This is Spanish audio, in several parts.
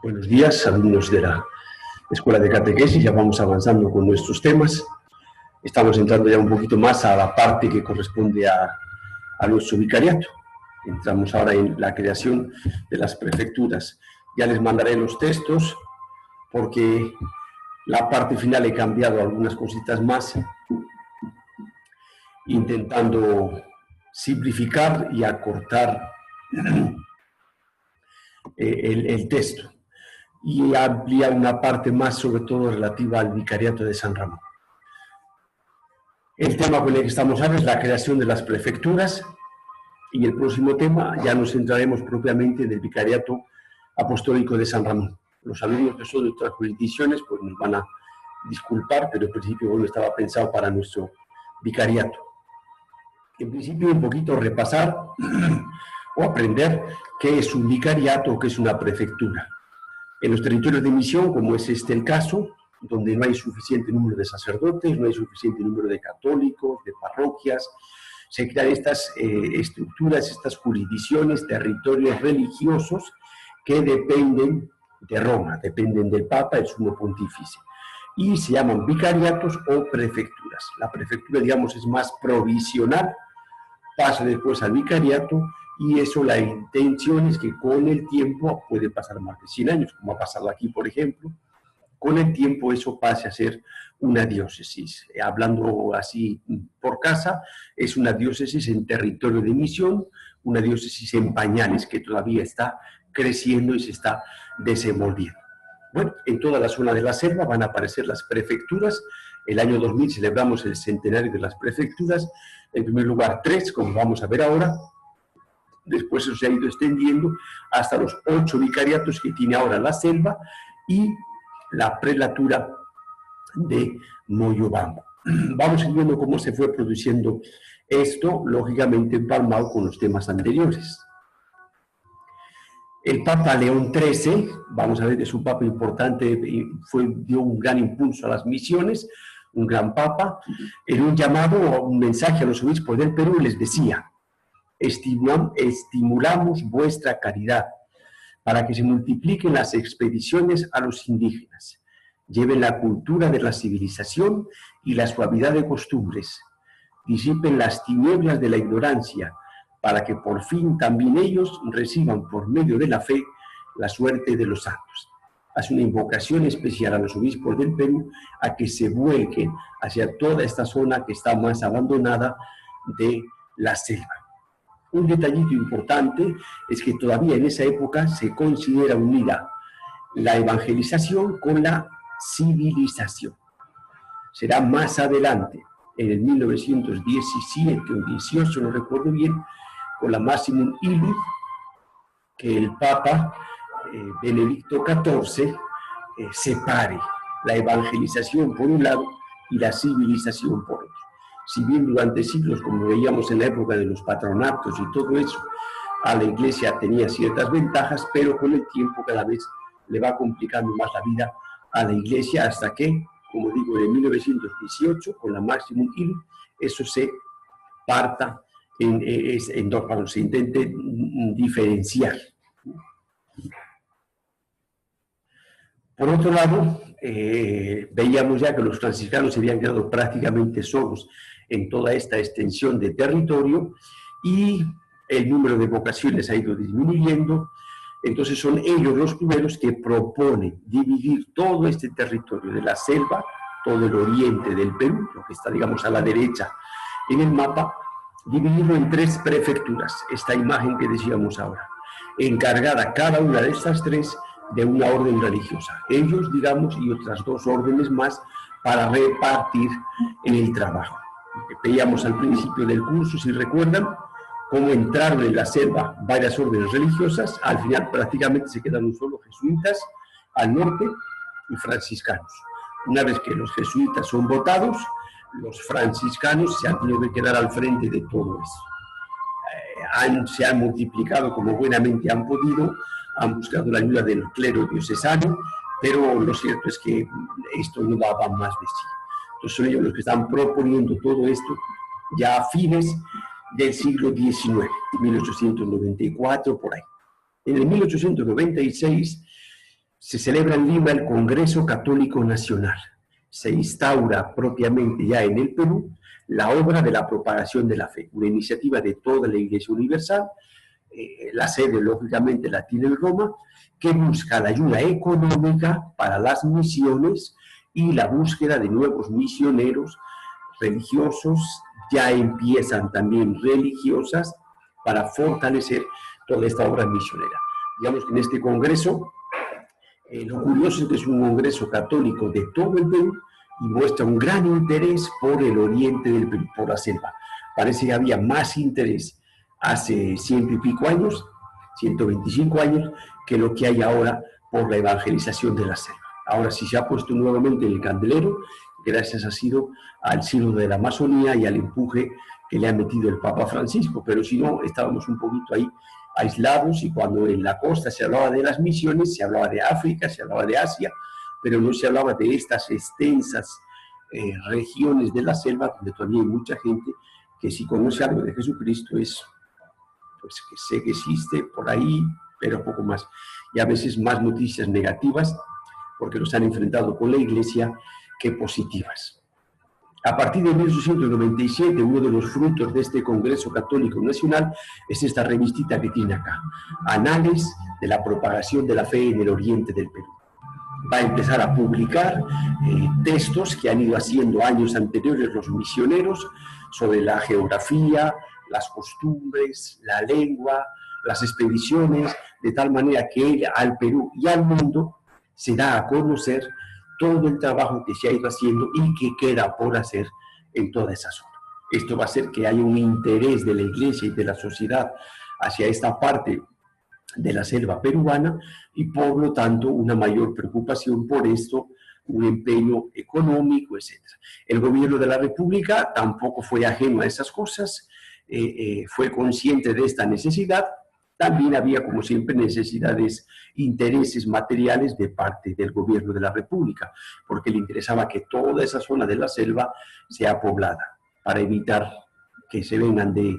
Buenos días, alumnos de la Escuela de Catequesis. Ya vamos avanzando con nuestros temas. Estamos entrando ya un poquito más a la parte que corresponde a nuestro vicariato. Entramos ahora en la creación de las prefecturas. Ya les mandaré los textos porque la parte final he cambiado algunas cositas más, intentando simplificar y acortar el texto, y ampliar una parte más, sobre todo relativa al vicariato de San Ramón. El tema con el que estamos ahora es la creación de las prefecturas, y el próximo tema ya nos centraremos propiamente en el vicariato apostólico de San Ramón. Los alumnos que son de otras jurisdicciones pues nos van a disculpar, pero en principio hoy estaba pensado para nuestro vicariato. En principio un poquito repasar o aprender qué es un vicariato o qué es una prefectura. En los territorios de misión, como es este el caso, donde no hay suficiente número de sacerdotes, no hay suficiente número de católicos, de parroquias, se crean estas estructuras, estas jurisdicciones, territorios religiosos que dependen de Roma, dependen del Papa, el sumo pontífice, y se llaman vicariatos o prefecturas. La prefectura, digamos, es más provisional, pasa después al vicariato, y eso, la intención es que con el tiempo, puede pasar más de 100 años, como ha pasado aquí, por ejemplo, con el tiempo eso pase a ser una diócesis. Hablando así por casa, es una diócesis en territorio de misión, una diócesis en pañales que todavía está creciendo y se está desenvolviendo. Bueno, en toda la zona de la selva van a aparecer las prefecturas. El año 2000 celebramos el centenario de las prefecturas. En primer lugar, 3, como vamos a ver ahora. Después eso se ha ido extendiendo hasta los 8 vicariatos que tiene ahora la selva y la prelatura de Moyobamba. Vamos a ir viendo cómo se fue produciendo esto, lógicamente empalmado con los temas anteriores. El Papa León XIII, vamos a ver que es un papa importante, dio un gran impulso a las misiones, un gran papa. En un llamado, un mensaje a los obispos del Perú les decía: estimulamos vuestra caridad para que se multipliquen las expediciones a los indígenas, lleven la cultura de la civilización y la suavidad de costumbres, disipen las tinieblas de la ignorancia, para que por fin también ellos reciban por medio de la fe la suerte de los santos. Hace una invocación especial a los obispos del Perú a que se vuelquen hacia toda esta zona que está más abandonada de la selva. Un detallito importante es que todavía en esa época se considera unida la evangelización con la civilización. Será más adelante, en el 1917 o 18, no recuerdo bien, con la Maximum Illud, que el Papa Benedicto XIV separe la evangelización por un lado y la civilización por otro. Si bien durante siglos, como veíamos en la época de los patronatos y todo eso, a la Iglesia tenía ciertas ventajas, pero con el tiempo cada vez le va complicando más la vida a la Iglesia, hasta que, como digo, en 1918, con la Maximum Illud, eso se parta en dos, cuando se intente diferenciar. Por otro lado, veíamos ya que los franciscanos se habían quedado prácticamente solos en toda esta extensión de territorio y el número de vocaciones ha ido disminuyendo. Entonces son ellos los primeros que proponen dividir todo este territorio de la selva, todo el oriente del Perú, lo que está, digamos, a la derecha en el mapa, dividirlo en 3 prefecturas, esta imagen que decíamos ahora, encargada cada una de estas 3 de una orden religiosa. Ellos, digamos, y otras 2 órdenes más para repartir el trabajo. Veíamos al principio del curso, si recuerdan, cómo entraron en la selva varias órdenes religiosas. Al final prácticamente se quedaron solo jesuitas al norte y franciscanos. Una vez que los jesuitas son votados, los franciscanos se han tenido que quedar al frente de todo eso. Se han multiplicado como buenamente han podido, han buscado la ayuda del clero diocesano, pero lo cierto es que esto no daba más de sí. Entonces son ellos los que están proponiendo todo esto ya a fines del siglo XIX, 1894, por ahí. En el 1896 se celebra en Lima el Congreso Católico Nacional. Se instaura propiamente ya en el Perú la obra de la propagación de la fe, una iniciativa de toda la Iglesia Universal, la sede lógicamente la tiene en Roma, que busca la ayuda económica para las misiones y la búsqueda de nuevos misioneros religiosos. Ya empiezan también religiosas para fortalecer toda esta obra misionera. Digamos que en este congreso, lo curioso es que es un congreso católico de todo el Perú y muestra un gran interés por el oriente del Perú, por la selva. Parece que había más interés hace 100 y pico años, 125 años, que lo que hay ahora por la evangelización de la selva. Ahora sí se ha puesto nuevamente en el candelero, gracias al sínodo de la Amazonía y al empuje que le ha metido el Papa Francisco, pero si no, estábamos un poquito ahí aislados, y cuando en la costa se hablaba de las misiones, se hablaba de África, se hablaba de Asia, pero no se hablaba de estas extensas regiones de la selva, donde todavía hay mucha gente que si conoce algo de Jesucristo es, pues que sé que existe por ahí, pero poco más. Y a veces más noticias negativas, porque los han enfrentado con la Iglesia, que positivas. A partir de 1897, uno de los frutos de este Congreso Católico Nacional es esta revistita que tiene acá, Anales de la propagación de la fe en el oriente del Perú. Va a empezar a publicar textos que han ido haciendo años anteriores los misioneros sobre la geografía, las costumbres, la lengua, las expediciones, de tal manera que al Perú y al mundo se da a conocer todo el trabajo que se ha ido haciendo y que queda por hacer en toda esa zona. Esto va a hacer que haya un interés de la Iglesia y de la sociedad hacia esta parte de la selva peruana, y por lo tanto una mayor preocupación por esto, un empeño económico, etc. El gobierno de la República tampoco fue ajeno a esas cosas, fue consciente de esta necesidad. También había, como siempre, necesidades, intereses materiales de parte del gobierno de la República, porque le interesaba que toda esa zona de la selva sea poblada, para evitar que se vengan del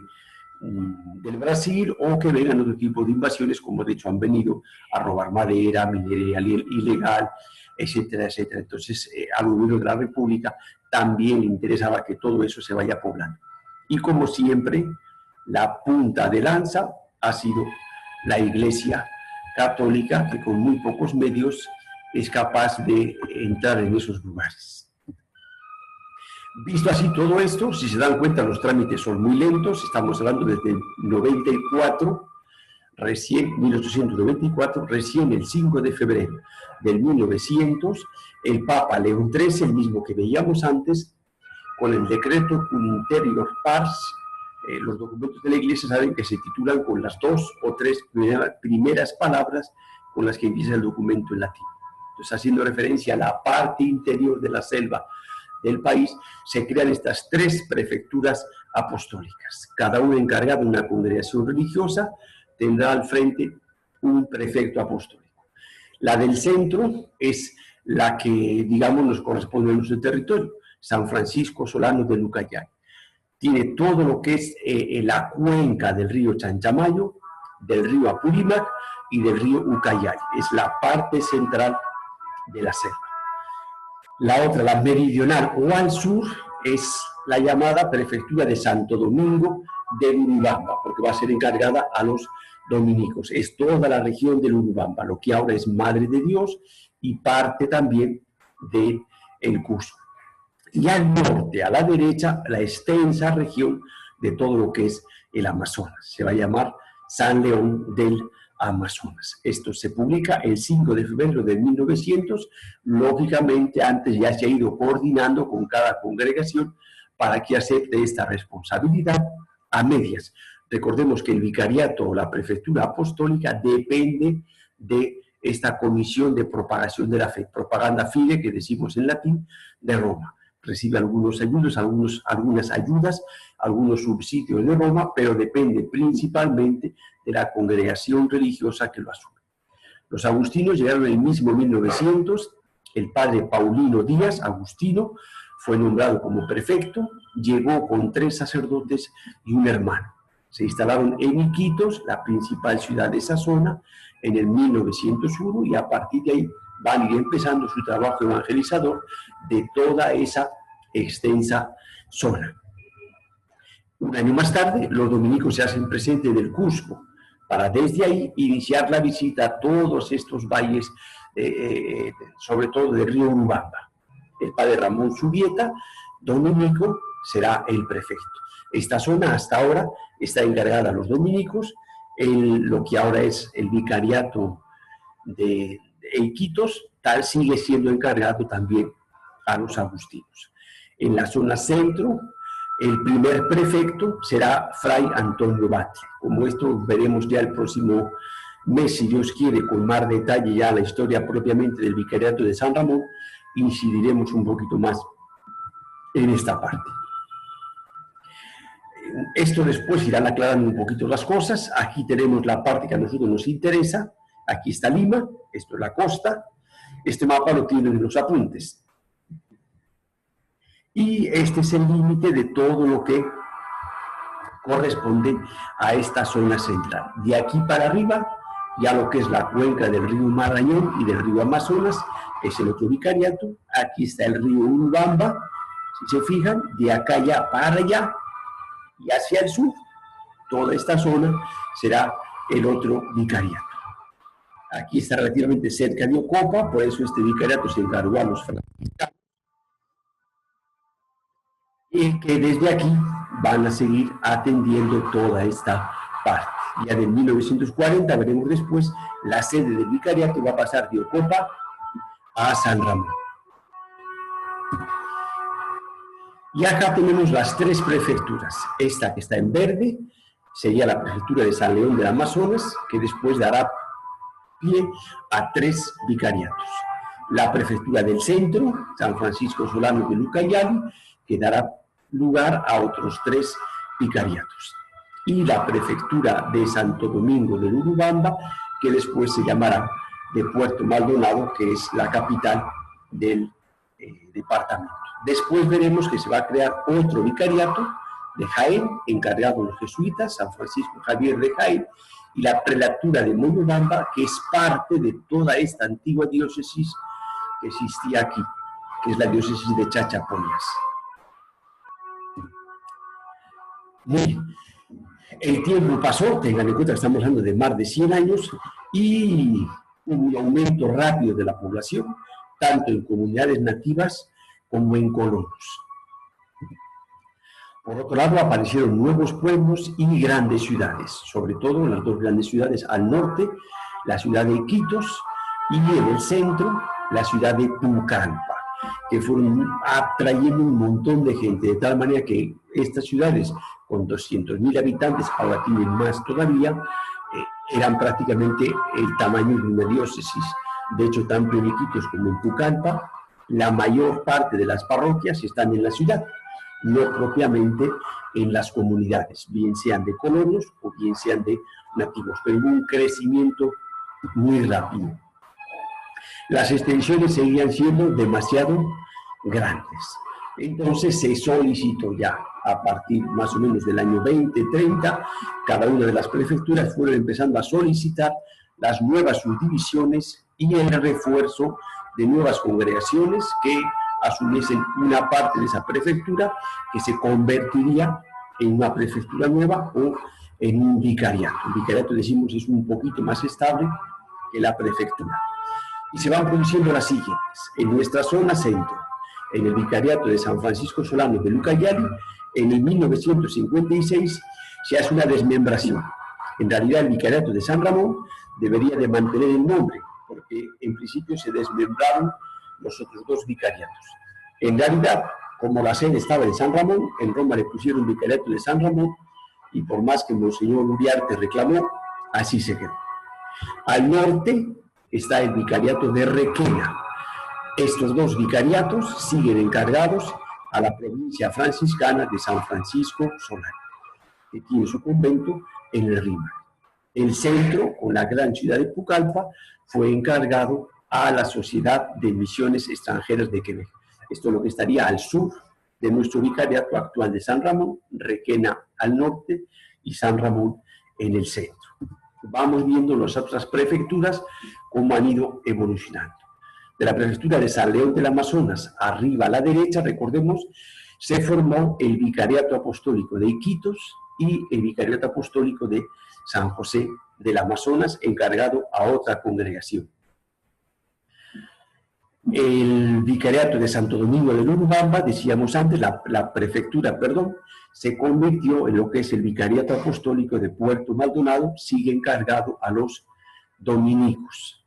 Brasil o que vengan otro tipo de invasiones, como de hecho han venido a robar madera, minería ilegal, etcétera, etcétera. Entonces, al gobierno de la República también le interesaba que todo eso se vaya poblando. Y como siempre, la punta de lanza ha sido la Iglesia Católica, que con muy pocos medios es capaz de entrar en esos lugares. Visto así todo esto, si se dan cuenta, los trámites son muy lentos. Estamos hablando desde el 94, recién 1894, recién el 5 de febrero del 1900, el Papa León XIII, el mismo que veíamos antes, con el decreto Cum Interior Pars. Los documentos de la Iglesia saben que se titulan con las 2 o 3 primeras palabras con las que empieza el documento en latín. Entonces, haciendo referencia a la parte interior de la selva del país, se crean estas 3 prefecturas apostólicas. Cada una encargada de una congregación religiosa tendrá al frente un prefecto apostólico. La del centro es la que, digamos, nos corresponde a nuestro territorio, San Francisco Solano de Ucayali. Tiene todo lo que es la cuenca del río Chanchamayo, del río Apurímac y del río Ucayali. Es la parte central de la selva. La otra, la meridional o al sur, es la llamada prefectura de Santo Domingo de Urubamba, porque va a ser encargada a los dominicos. Es toda la región del Urubamba, lo que ahora es Madre de Dios y parte también del Cusco. Y al norte, a la derecha, la extensa región de todo lo que es el Amazonas. Se va a llamar San León del Amazonas. Esto se publica el 5 de febrero de 1900. Lógicamente, antes ya se ha ido coordinando con cada congregación para que acepte esta responsabilidad a medias. Recordemos que el vicariato o la prefectura apostólica depende de esta comisión de propagación de la fe, propaganda fide, que decimos en latín, de Roma. Recibe algunas ayudas, algunos subsidios de Roma, pero depende principalmente de la congregación religiosa que lo asume. Los agustinos llegaron en el mismo 1900, el padre Paulino Díaz, agustino, fue nombrado como prefecto, llegó con 3 sacerdotes y un hermano. Se instalaron en Iquitos, la principal ciudad de esa zona, en el 1901, y a partir de ahí van a ir empezando su trabajo evangelizador de toda esa extensa zona. Un año más tarde, los dominicos se hacen presentes del Cusco, para desde ahí iniciar la visita a todos estos valles, sobre todo del río Urubamba. El padre Ramón Zubieta, dominico, será el prefecto. Esta zona hasta ahora está encargada a los dominicos, lo que ahora es el vicariato de Iquitos, tal sigue siendo encargado también a los agustinos. En la zona centro, el primer prefecto será Fray Antonio Batlle. Como esto veremos ya el próximo mes, si Dios quiere, con más detalle ya la historia propiamente del vicariato de San Ramón, incidiremos un poquito más en esta parte. Esto después irán aclarando un poquito las cosas. Aquí tenemos la parte que a nosotros nos interesa. Aquí está Lima, esto es la costa. Este mapa lo tienen en los apuntes. Y este es el límite de todo lo que corresponde a esta zona central. De aquí para arriba, ya lo que es la cuenca del río Marañón y del río Amazonas, es el otro vicariato. Aquí está el río Urubamba, si se fijan, de acá ya para allá y hacia el sur, toda esta zona será el otro vicariato. Aquí está relativamente cerca de Ocopa, por eso este vicariato se encargó a los franciscanos, y que desde aquí van a seguir atendiendo toda esta parte. Ya en 1940, veremos después, la sede del vicariato va a pasar de Ocopa a San Ramón. Y acá tenemos las tres prefecturas. Esta que está en verde sería la prefectura de San León del Amazonas, que después dará pie a 3 vicariatos. La prefectura del centro, San Francisco Solano de Ucayali, que dará lugar a otros 3 vicariatos. Y la prefectura de Santo Domingo del Urubamba, que después se llamará de Puerto Maldonado, que es la capital del departamento. Después veremos que se va a crear otro vicariato de Jaén, encargado de los jesuitas, San Francisco Javier de Jaén, y la prelatura de Moyobamba, que es parte de toda esta antigua diócesis que existía aquí, que es la diócesis de Chachapoyas. Muy bien. El tiempo pasó, tengan en cuenta que estamos hablando de más de 100 años, y hubo un aumento rápido de la población, tanto en comunidades nativas como en colonos. Por otro lado, aparecieron nuevos pueblos y grandes ciudades, sobre todo las 2 grandes ciudades al norte, la ciudad de Iquitos, y en el centro, la ciudad de Pucallpa, que fueron atrayendo un montón de gente, de tal manera que estas ciudades, con 200.000 habitantes, ahora tienen más todavía, eran prácticamente el tamaño de una diócesis. De hecho, tanto en Iquitos como en Pucallpa, la mayor parte de las parroquias están en la ciudad, no propiamente en las comunidades, bien sean de colonos o bien sean de nativos, pero hubo un crecimiento muy rápido. Las extensiones seguían siendo demasiado grandes. Entonces se solicitó ya, a partir más o menos del año 2030, cada una de las prefecturas fueron empezando a solicitar las nuevas subdivisiones y el refuerzo de nuevas congregaciones que asumiesen una parte de esa prefectura, que se convertiría en una prefectura nueva o en un vicariato. El vicariato, decimos, es un poquito más estable que la prefectura. Y se van produciendo las siguientes. En nuestra zona centro, en el vicariato de San Francisco Solano de Ucayali, en el 1956 se hace una desmembración. En realidad, el vicariato de San Ramón debería de mantener el nombre, porque en principio se desmembraron los otros 2 vicariatos. En realidad, como la sede estaba en San Ramón, en Roma le pusieron vicariato de San Ramón, y por más que Monseñor Uriarte reclamó, así se quedó. Al norte está el vicariato de Requena. Estos 2 vicariatos siguen encargados a la provincia franciscana de San Francisco Solano, que tiene su convento en el Rímac. El centro, con la gran ciudad de Pucallpa, fue encargado a la Sociedad de Misiones Extranjeras de Quebec. Esto es lo que estaría al sur de nuestro vicariato actual de San Ramón, Requena al norte y San Ramón en el centro. Vamos viendo las otras prefecturas cómo han ido evolucionando. De la prefectura de San León del Amazonas, arriba a la derecha, recordemos, se formó el Vicariato Apostólico de Iquitos y el Vicariato Apostólico de San José del Amazonas, encargado a otra congregación. El Vicariato de Santo Domingo del Urubamba, decíamos antes, la prefectura, perdón, se convirtió en lo que es el Vicariato Apostólico de Puerto Maldonado, sigue encargado a los dominicos.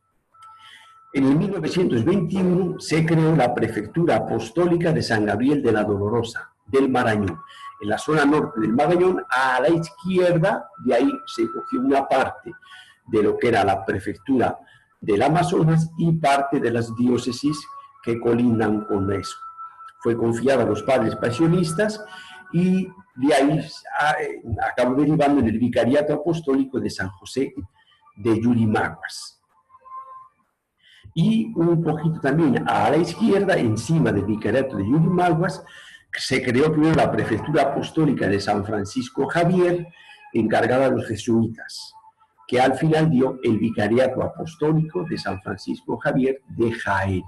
En el 1921 se creó la Prefectura Apostólica de San Gabriel de la Dolorosa, del Marañón. En la zona norte del Marañón, a la izquierda, de ahí se cogió una parte de lo que era la Prefectura del Amazonas y parte de las diócesis que colindan con eso. Fue confiada a los padres pasionistas y de ahí acabó derivando en el Vicariato Apostólico de San José de Yurimaguas. Y un poquito también a la izquierda, encima del Vicariato de Yurimaguas, se creó primero la Prefectura Apostólica de San Francisco Javier, encargada de los jesuitas, que al final dio el Vicariato Apostólico de San Francisco Javier de Jaén,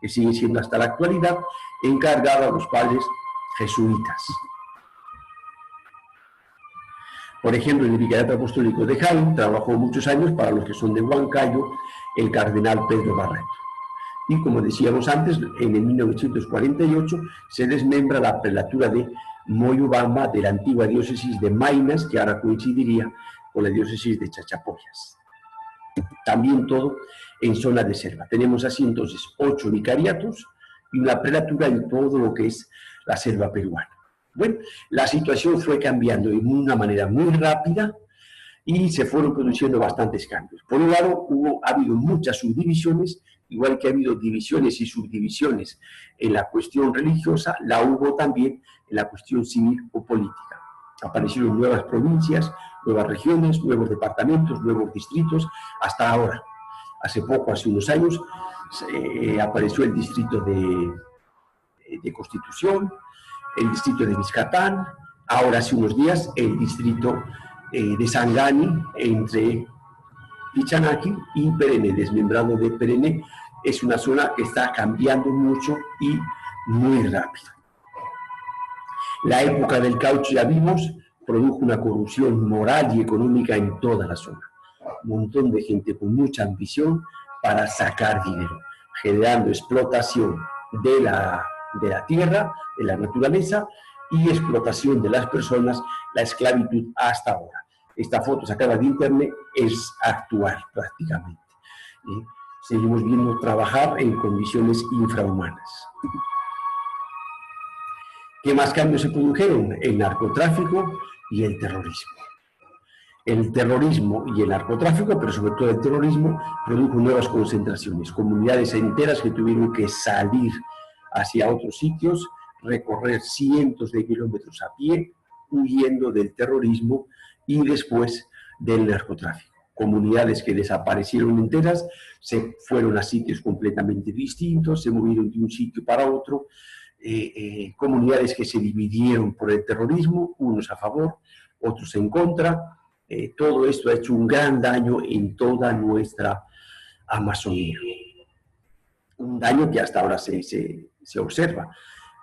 que sigue siendo hasta la actualidad encargado a los padres jesuitas. Por ejemplo, en el Vicariato Apostólico de Jaén trabajó muchos años para los que son de Huancayo el cardenal Pedro Barreto. Y como decíamos antes, en el 1948 se desmembra la prelatura de Moyobamba de la antigua diócesis de Maynas, que ahora coincidiría con la diócesis de Chachapoyas. También todo en zona de selva. Tenemos así entonces 8 vicariatos y una prelatura en todo lo que es la selva peruana. Bueno, la situación fue cambiando de una manera muy rápida y se fueron produciendo bastantes cambios. Por un lado, ha habido muchas subdivisiones, igual que ha habido divisiones y subdivisiones en la cuestión religiosa, la hubo también en la cuestión civil o política. Aparecieron nuevas provincias, nuevas regiones, nuevos departamentos, nuevos distritos, hasta ahora. Hace poco, hace unos años, apareció el distrito de Constitución, el distrito de Vizcatán, ahora hace unos días el distrito de Sangani, entre Pichanaki y Perene, desmembrado de Perene. Es una zona que está cambiando mucho y muy rápido. La época del caucho, ya vimos, produjo una corrupción moral y económica en toda la zona. Un montón de gente con mucha ambición para sacar dinero, generando explotación de la tierra, de la naturaleza, y explotación de las personas, la esclavitud hasta ahora. Esta foto sacada de internet es actual prácticamente. Seguimos viendo trabajar en condiciones infrahumanas. ¿Qué más cambios se produjeron? El narcotráfico y el terrorismo. El terrorismo y el narcotráfico, pero sobre todo el terrorismo, produjo nuevas concentraciones, comunidades enteras que tuvieron que salir hacia otros sitios, recorrer cientos de kilómetros a pie, huyendo del terrorismo y después del narcotráfico. Comunidades que desaparecieron enteras, se fueron a sitios completamente distintos, se movieron de un sitio para otro, comunidades que se dividieron por el terrorismo, unos a favor, otros en contra. Todo esto ha hecho un gran daño en toda nuestra Amazonía. Un daño que hasta ahora se observa.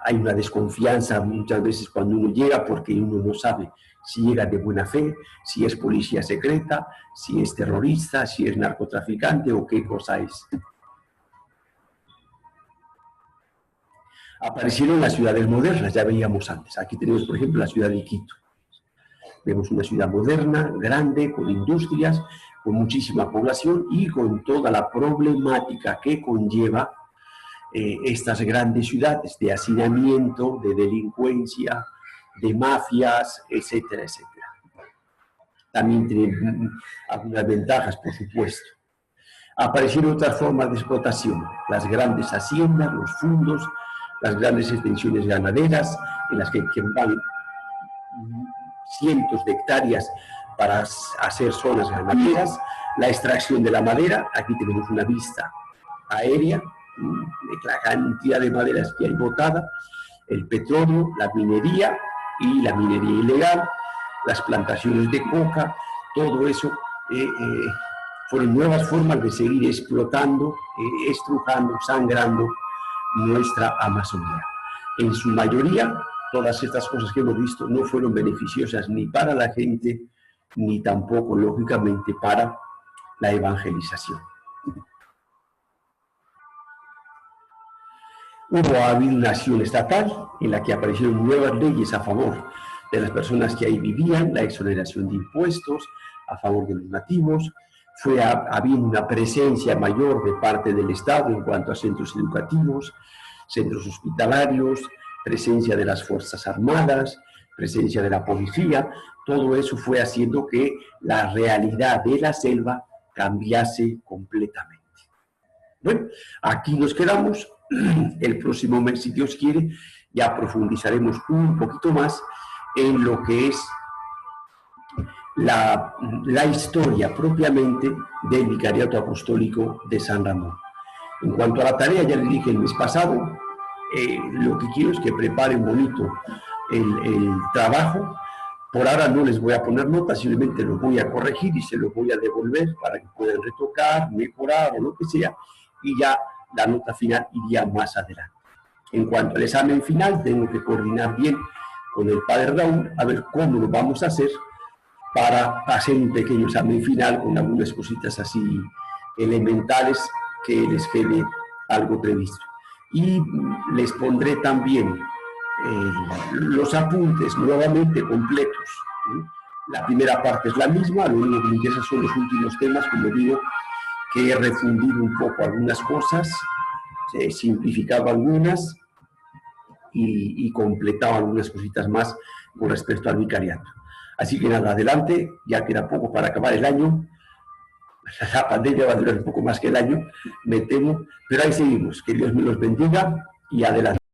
Hay una desconfianza muchas veces cuando uno llega, porque uno no sabe si llega de buena fe, si es policía secreta, si es terrorista, si es narcotraficante o qué cosa es. Aparecieron las ciudades modernas, ya veíamos antes. Aquí tenemos, por ejemplo, la ciudad de Quito. Vemos una ciudad moderna, grande, con industrias, con muchísima población y con toda la problemática que conlleva estas grandes ciudades de hacinamiento, de delincuencia, de mafias, etcétera, etcétera. También tienen algunas ventajas, por supuesto. Aparecieron otras formas de explotación, las grandes haciendas, los fundos, las grandes extensiones ganaderas, en las que van cientos de hectáreas para hacer zonas ganaderas, la extracción de la madera. Aquí tenemos una vista aérea de la cantidad de maderas que hay botada, el petróleo, la minería y la minería ilegal, las plantaciones de coca, todo eso fueron nuevas formas de seguir explotando, estrujando, sangrando nuestra Amazonía. En su mayoría, todas estas cosas que hemos visto no fueron beneficiosas ni para la gente, ni tampoco, lógicamente, para la evangelización. Ha habido una acción estatal en la que aparecieron nuevas leyes a favor de las personas que ahí vivían, la exoneración de impuestos a favor de los nativos, habiendo una presencia mayor de parte del Estado en cuanto a centros educativos, centros hospitalarios, presencia de las Fuerzas Armadas, presencia de la policía. Todo eso fue haciendo que la realidad de la selva cambiase completamente. Bueno, aquí nos quedamos. El próximo mes, si Dios quiere, ya profundizaremos un poquito más en lo que es la historia propiamente del Vicariato Apostólico de San Ramón. En cuanto a la tarea, ya les dije el mes pasado, lo que quiero es que preparen bonito el trabajo. Por ahora no les voy a poner notas, simplemente los voy a corregir y se los voy a devolver para que puedan retocar, mejorar o lo que sea, y ya la nota final iría más adelante. En cuanto al examen final, tengo que coordinar bien con el padre Raúl a ver cómo lo vamos a hacer para hacer un pequeño examen final con algunas cositas así elementales que les quede algo previsto. Y les pondré también los apuntes nuevamente completos. La primera parte es la misma, lo único que me interesa son los últimos temas, como digo, que he refundido un poco algunas cosas, he simplificado algunas y completado algunas cositas más con respecto al vicariato. Así que nada, adelante, ya queda poco para acabar el año. La pandemia va a durar un poco más que el año, me temo, pero ahí seguimos. Que Dios me los bendiga y adelante.